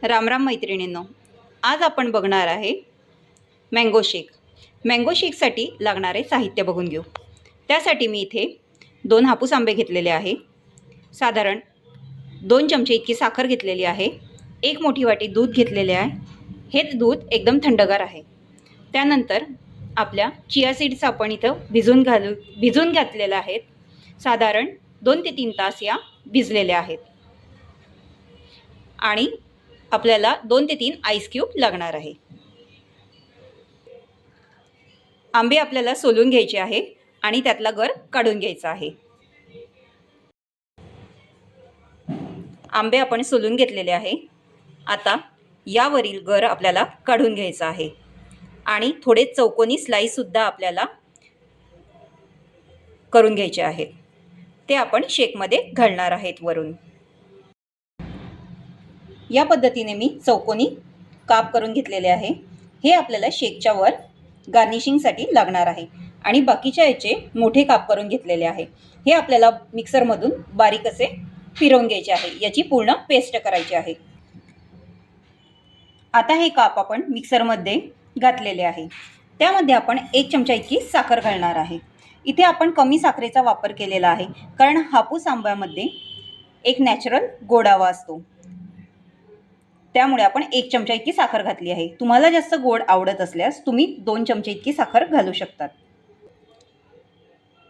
रामराम मैत्रिणींनो, आज आपण बघणार आहे मँगो शेक. मँगो शेकसाठी लागणारे साहित्य बघून घेऊ. त्यासाठी मी इथे 2 हापूस आंबे घेतलेले आहे, साधारण 2 चमचे इतकी साखर घेतलेली आहे, 1 मोठी वाटी दूध घेतलेले आहे. हे दूध एकदम थंडगार आहे. त्यानंतर आपल्या चिया सीड्स आपण इथं भिजून घातलेले आहेत. साधारण 2 ते 3 तास या भिजलेल्या आहेत. आणि आपल्याला 2 ते 3 आईस क्यूब लागणार आहे. आंबे आपल्याला सोलून घ्यायचे आहे आणि त्यातला गर काढून घ्यायचा आहे. आंबे आपण सोलून घेतलेले आहे. आता यावरील गर आपल्याला काढून घ्यायचा आहे आणि थोडे चौकोनी स्लाइससुद्धा आपल्याला करून घ्यायचे आहेत. ते आपण शेकमध्ये घालणार आहेत वरून. या पद्धतीने मी चौकोनी काप करून घेतलेले आहे. हे आपल्याला शेकच्या वर गार्निशिंगसाठी लागणार आहे. आणि बाकीच्या याचे मोठे काप करून घेतलेले आहे. हे आपल्याला मिक्सरमधून बारीक असे फिरवून घ्यायचे आहे. याची पूर्ण पेस्ट करायची आहे. आता हे काप आपण मिक्सरमध्ये घातलेले आहे. त्यामध्ये आपण 1 चमचा इतकी साखर घालणार आहे. इथे आपण कमी साखरेचा वापर केलेला आहे, कारण हापूस आंब्यामध्ये एक नॅचरल गोडावा असतो. त्यामुळे आपण 1 चमचा इतकी साखर घातली आहे. तुम्हाला जास्त गोड आवडत असल्यास तुम्ही 2 चमचे इतकी साखर घालू शकतात.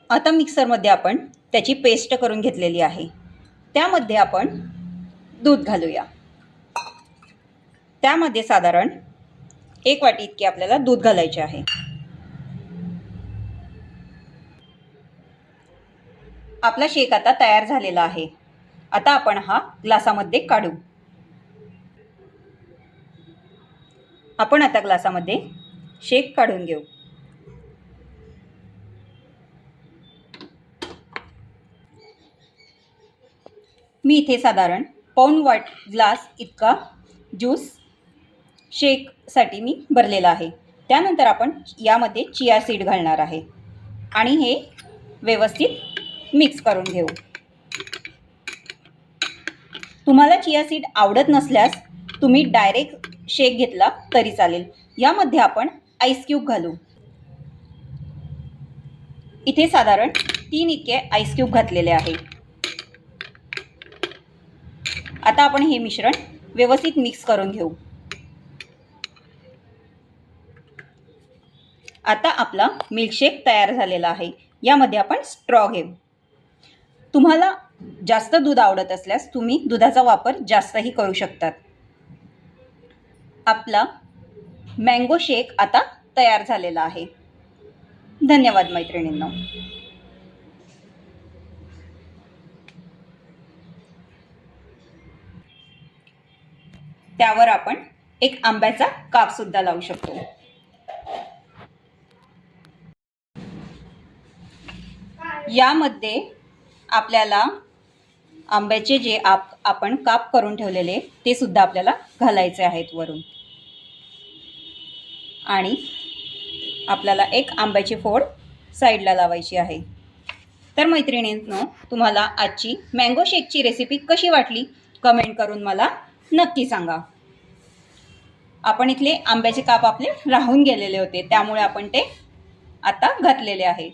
आता मिक्सरमध्ये आपण त्याची पेस्ट करून घेतलेली आहे. त्यामध्ये आपण दूध घालूया. त्यामध्ये साधारण 1 वाटी इतकी आपल्याला दूध घालायचे आहे. आपला शेक आता तयार झालेला आहे. आता आपण हा ग्लासामध्ये काढू. आपण आता ग्लासामध्ये शेक काढून घेऊ. मी इथे साधारण पाऊण ग्लास इतका ज्यूस शेकसाठी मी भरलेला आहे. त्यानंतर आपण यामध्ये चिया सीड घालणार आहे आणि हे व्यवस्थित मिक्स करून घेऊ. तुम्हाला चिया सीड आवडत नसल्यास तुम्ही डायरेक्ट शेक घेतला तरी चालेल. यामध्ये आपण आईस क्यूब घालू. इथे साधारण 3 इतके आईस क्यूब घातलेले आहे. आता आपण हे मिश्रण व्यवस्थित मिक्स करून घेऊ. आता आपला मिल्कशेक तयार झालेला आहे. यामध्ये आपण स्ट्रॉ घेऊ. तुम्हाला जास्त दूध आवडत असल्यास तुम्ही दुधाचा वापर जास्तही करू शकतात. आपला मँगो शेक आता तयार झालेला आहे. धन्यवाद मैत्रिणींनो. त्यावर आपण एक आंब्याचा काप सुद्धा लावू शकतो. यामध्ये आपल्याला आंब्याचे जे आपण काप करून ठेवलेले ते सुद्धा आपल्याला घालायचे आहेत वरून. आणि आपल्याला एक आंब्याची फोड साईडला लावायची आहे. तर मैत्रिणींनो, तुम्हाला आजची मँगो शेकची रेसिपी कशी वाटली कमेंट करून मला नक्की सांगा. आपण इथले आंब्याचे काप आपले राहून गेलेले होते, त्यामुळे आपण ते आता घातलेले आहे.